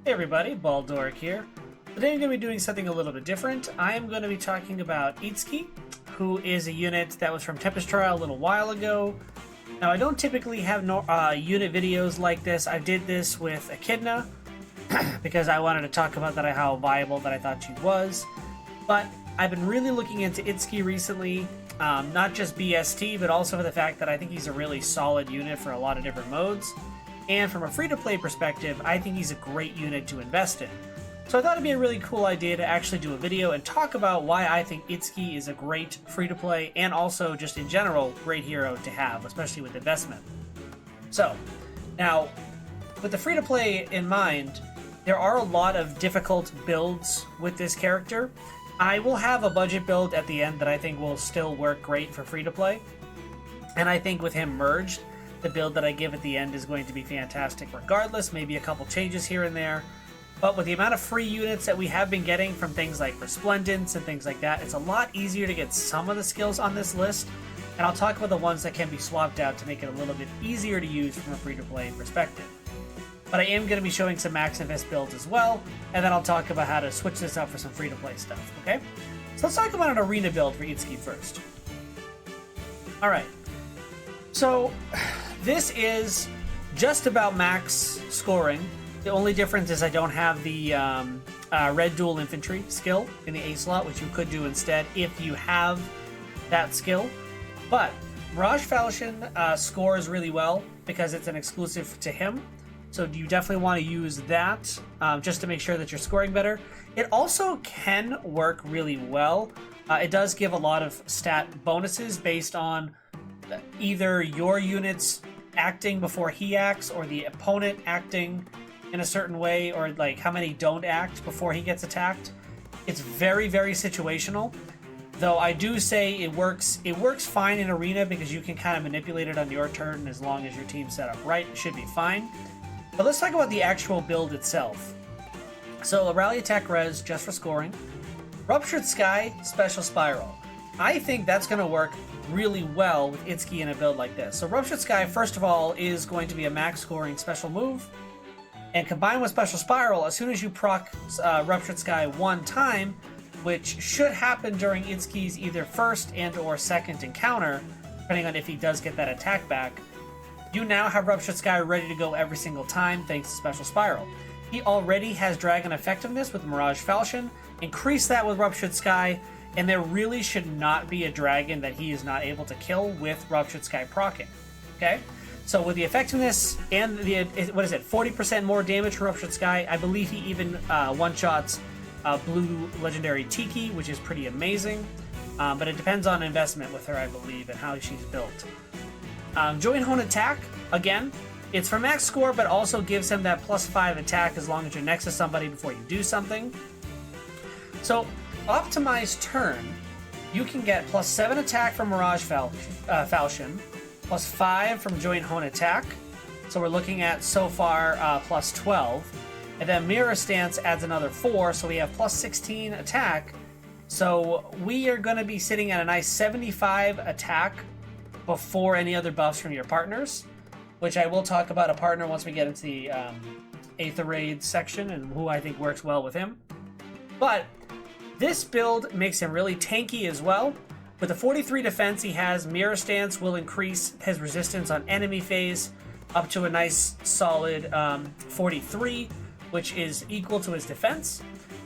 Hey everybody, Baldoric here. Today I'm going to be doing something a little bit different. I am going to be talking about Itsuki, who is a unit that was from Tempest Trial a little while ago. Now I don't typically have unit videos like this. I did this with Echidna because I wanted to talk about how viable that I thought she was. But I've been really looking into Itsuki recently, not just BST, but also for the fact that I think he's a really solid unit for a lot of different modes. And from a free-to-play perspective, I think he's a great unit to invest in. So I thought it'd be a really cool idea to actually do a video and talk about why I think Itsuki is a great free-to-play and also just in general, great hero to have, especially with investment. So, now, with the free-to-play in mind, there are a lot of difficult builds with this character. I will have a budget build at the end that I think will still work great for free-to-play. And I think with him merged, the build that I give at the end is going to be fantastic regardless, maybe a couple changes here and there. But with the amount of free units that we have been getting from things like Resplendence and things like that, it's a lot easier to get some of the skills on this list. And I'll talk about the ones that can be swapped out to make it a little bit easier to use from a free-to-play perspective. But I am going to be showing some max invest builds as well, and then I'll talk about how to switch this up for some free-to-play stuff, okay? So let's talk about an arena build for Itsuki first. Alright, so this is just about max scoring. The only difference is I don't have the red dual infantry skill in the A slot, which you could do instead if you have that skill. But Mirage Falchion scores really well because it's an exclusive to him. So you definitely want to use that just to make sure that you're scoring better. It also can work really well. It does give a lot of stat bonuses based on either your units acting before he acts or the opponent acting in a certain way, or like how many don't act before he gets attacked. It's very, very situational. Though I do say it works fine in arena because you can kind of manipulate it on your turn as long as your team's set up right. It should be fine. But let's talk about the actual build itself. So a rally attack res just for scoring. Ruptured Sky, special spiral. I think that's going to work really well with Itsuki in a build like this. So Ruptured Sky, first of all, is going to be a max scoring special move. And combined with Special Spiral, as soon as you proc Ruptured Sky one time, which should happen during Itsuki's either first and or second encounter, depending on if he does get that attack back, you now have Ruptured Sky ready to go every single time thanks to Special Spiral. He already has Dragon Effectiveness with Mirage Falchion. Increase that with Ruptured Sky, and there really should not be a dragon that he is not able to kill with Ruptured Sky proccing. Okay? So with the effectiveness and the, 40% more damage for Ruptured Sky, I believe he even one-shots Blue Legendary Tiki, which is pretty amazing. But it depends on investment with her, I believe, and how she's built. Join Hone Attack, again, it's for max score, but also gives him that +5 attack as long as you're next to somebody before you do something. So, optimized turn, you can get +7 attack from Mirage Falchion, +5 from Joint Hone Attack. So we're looking at so far +12. And then Mirror Stance adds another 4, so we have +16 attack. So we are going to be sitting at a nice 75 attack before any other buffs from your partners, which I will talk about a partner once we get into the Aether Raid section and who I think works well with him. But this build makes him really tanky as well. With the 43 defense he has, Mirror Stance will increase his resistance on enemy phase up to a nice solid 43, which is equal to his defense.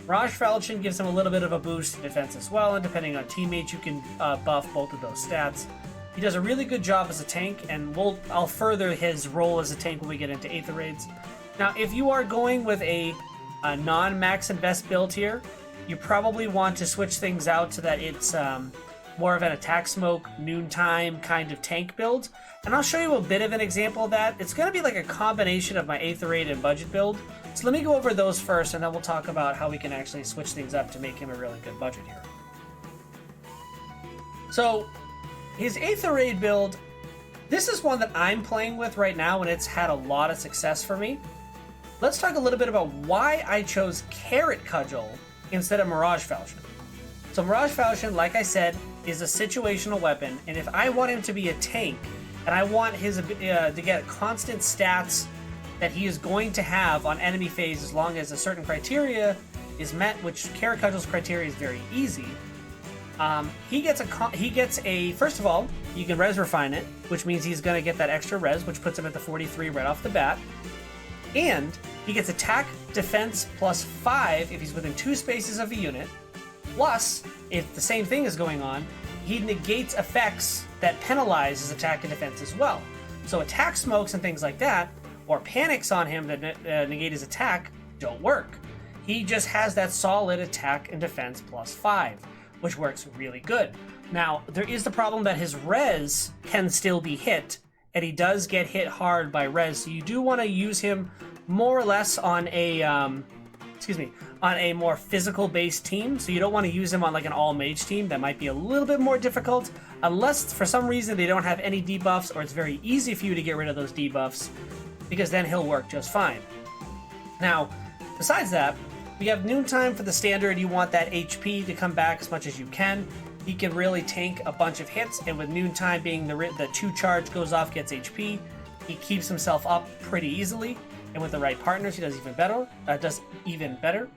Mirage Falchion gives him a little bit of a boost to defense as well, and depending on teammates, you can buff both of those stats. He does a really good job as a tank, and I'll further his role as a tank when we get into Aether Raids. Now, if you are going with a non-max invest build here, you probably want to switch things out so that it's more of an attack smoke, noontime kind of tank build. And I'll show you a bit of an example of that. It's going to be like a combination of my Aether Raid and budget build. So let me go over those first, and then we'll talk about how we can actually switch things up to make him a really good budget hero. So, his Aether Raid build, this is one that I'm playing with right now, and it's had a lot of success for me. Let's talk a little bit about why I chose Carrot Cudgel instead of Mirage Falchion. So Mirage Falchion, like I said, is a situational weapon, and if I want him to be a tank, and I want his to get constant stats that he is going to have on enemy phase as long as a certain criteria is met, which Carrot Cudgel's criteria is very easy. He gets a first of all, you can res refine it, which means he's going to get that extra res, which puts him at the 43 right off the bat. And he gets attack, defense plus 5 if he's within 2 spaces of a unit. Plus, if the same thing is going on, he negates effects that penalize his attack and defense as well. So attack smokes and things like that, or panics on him that negate his attack, don't work. He just has that solid attack and defense plus 5, which works really good. Now, there is the problem that his res can still be hit, and he does get hit hard by res, so you do want to use him more or less on a, on a more physical-based team, so you don't want to use him on like an all-mage team. That might be a little bit more difficult, unless for some reason they don't have any debuffs, or it's very easy for you to get rid of those debuffs, because then he'll work just fine. Now, besides that, we have Noontime for the standard. You want that HP to come back as much as you can. He can really tank a bunch of hits, and with Noontime being the 2 charge goes off, gets HP, he keeps himself up pretty easily, and with the right partners, he does even better.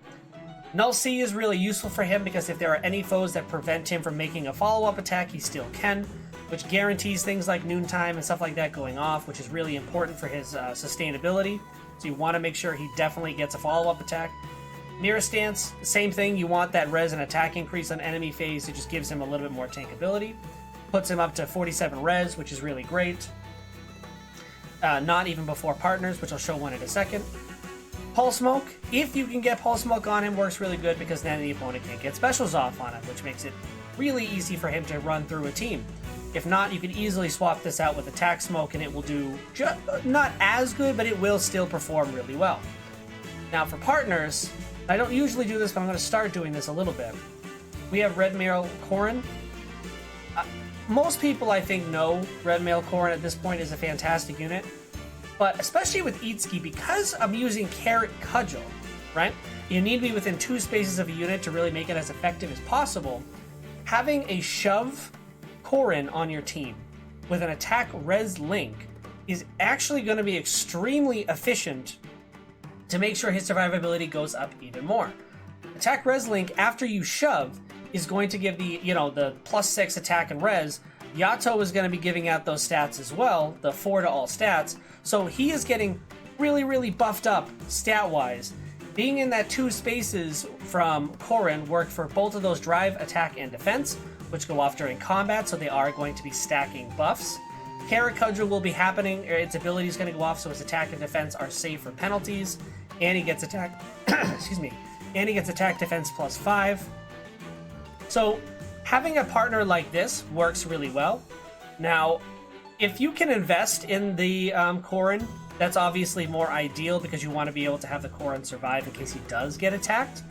Null C is really useful for him because if there are any foes that prevent him from making a follow-up attack, he still can, which guarantees things like Noontime and stuff like that going off, which is really important for his sustainability. So you want to make sure he definitely gets a follow-up attack. Mirror Stance, same thing. You want that res and attack increase on enemy phase. It just gives him a little bit more tankability. Puts him up to 47 res, which is really great. Not even before partners, which I'll show one in a second. Pulse Smoke, if you can get Pulse Smoke on him, works really good because then the opponent can't get specials off on him, which makes it really easy for him to run through a team. If not, you can easily swap this out with Attack Smoke and it will do not as good, but it will still perform really well. Now for partners, I don't usually do this, but I'm going to start doing this a little bit. We have Red Mail Corrin. Most people, I think, know Red Mail Corrin at this point is a fantastic unit. But especially with Itsuki, because I'm using Carrot Cudgel, right? You need to be within 2 spaces of a unit to really make it as effective as possible. Having a Shove Corrin on your team with an attack res link is actually going to be extremely efficient to make sure his survivability goes up even more. Attack res link after you shove is going to give the +6 attack and res. Yato is going to be giving out those stats as well, the 4 to all stats. So he is getting really, really buffed up stat-wise. Being in that 2 spaces from Corrin work for both of those drive, attack, and defense, which go off during combat, so they are going to be stacking buffs. Carrot Cudgel will be happening, its ability is going to go off, so his attack and defense are safe for penalties, and he gets attack, and he gets attack defense +5. So having a partner like this works really well. Now, if you can invest in the Corrin, that's obviously more ideal because you want to be able to have the Corrin survive in case he does get attacked.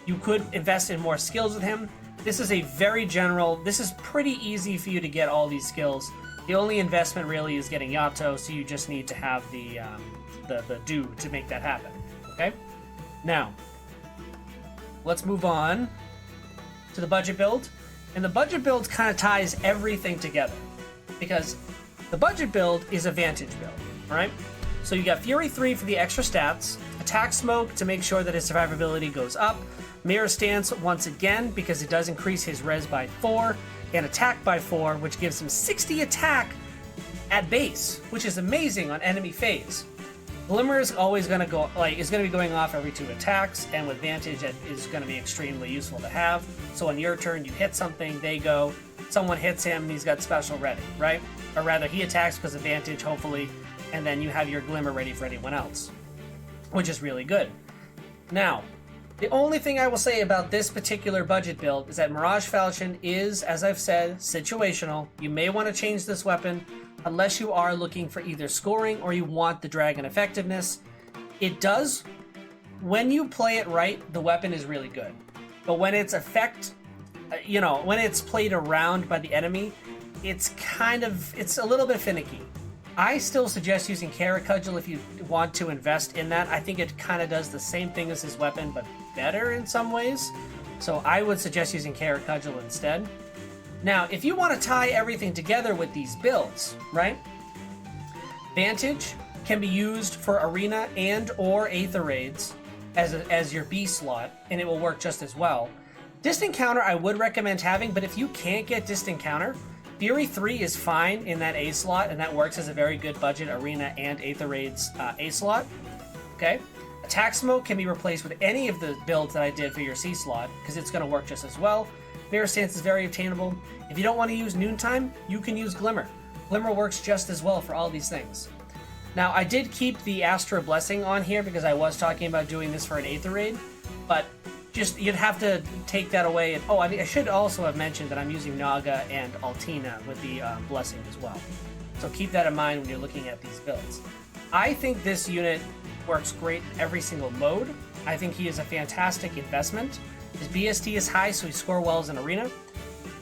You could invest in more skills with him. This is a very general, this is pretty easy for you to get all these skills. The only investment really is getting Yato, so you just need to have the do to make that happen. Okay? Now, let's move on to the budget build. And the budget build kind of ties everything together because the budget build is a Vantage build, right? So you got Fury 3 for the extra stats, Attack Smoke to make sure that his survivability goes up, Mirror Stance once again because it does increase his res by 4, and attack by 4, which gives him 60 attack at base, which is amazing on enemy phase. Glimmer is always going to go, is going to be going off every 2 attacks, and with Vantage, it is going to be extremely useful to have. So on your turn, you hit something, they go, someone hits him, he's got special ready, right? Or rather, he attacks because of Vantage, hopefully, and then you have your Glimmer ready for anyone else, which is really good. Now, the only thing I will say about this particular budget build is that Mirage Falchion is, as I've said, situational. You may want to change this weapon unless you are looking for either scoring or you want the dragon effectiveness. It does, when you play it right, the weapon is really good. But when it's when it's played around by the enemy, it's a little bit finicky. I still suggest using Carrot Cudgel if you want to invest in that. I think it kind of does the same thing as his weapon, but better in some ways. So I would suggest using Carrot Cudgel instead. Now, if you want to tie everything together with these builds, right? Vantage, can be used for arena and or Aether raids as your B slot, and it will work just as well. Distant Counter I would recommend having, but if you can't get Distant Counter, Fury 3 is fine in that A slot, and that works as a very good budget arena and Aether raids A slot. Okay? Attack Smoke can be replaced with any of the builds that I did for your C slot, because it's going to work just as well. Mirror Stance is very obtainable. If you don't want to use Noontime, you can use Glimmer. Glimmer works just as well for all these things. Now, I did keep the Astra Blessing on here because I was talking about doing this for an Aether raid, but just you'd have to take that away. And, I should also have mentioned that I'm using Naga and Altina with the Blessing as well. So keep that in mind when you're looking at these builds. I think this unit works great in every single mode. I think he is a fantastic investment. His BST is high, so he scores well as an arena.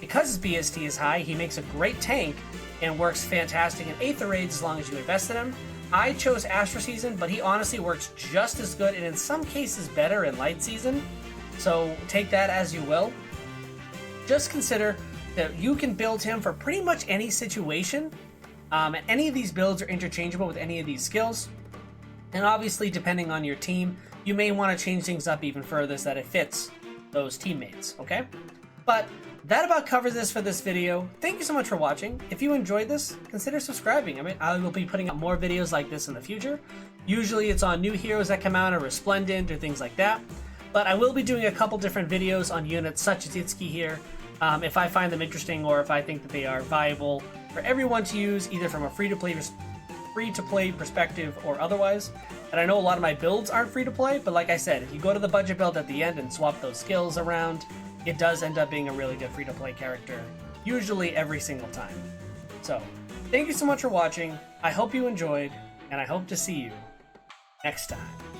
Because his BST is high, he makes a great tank and works fantastic in Aether raids as long as you invest in him. I chose Astra Season, but he honestly works just as good and in some cases better in Light Season. So take that as you will. Just consider that you can build him for pretty much any situation. And any of these builds are interchangeable with any of these skills. And obviously, depending on your team, you may want to change things up even further so that it fits those teammates, okay? But that about covers this for this video. Thank you so much for watching. If you enjoyed this, consider subscribing. I will be putting out more videos like this in the future. Usually it's on new heroes that come out or Resplendent or things like that. But I will be doing a couple different videos on units such as Itsuki here, if I find them interesting or if I think that they are viable for everyone to use, either from a free-to-play perspective or otherwise. And I know a lot of my builds aren't free-to-play, but like I said, if you go to the budget build at the end and swap those skills around, it does end up being a really good free-to-play character, usually every single time. So, thank you so much for watching. I hope you enjoyed, and I hope to see you next time.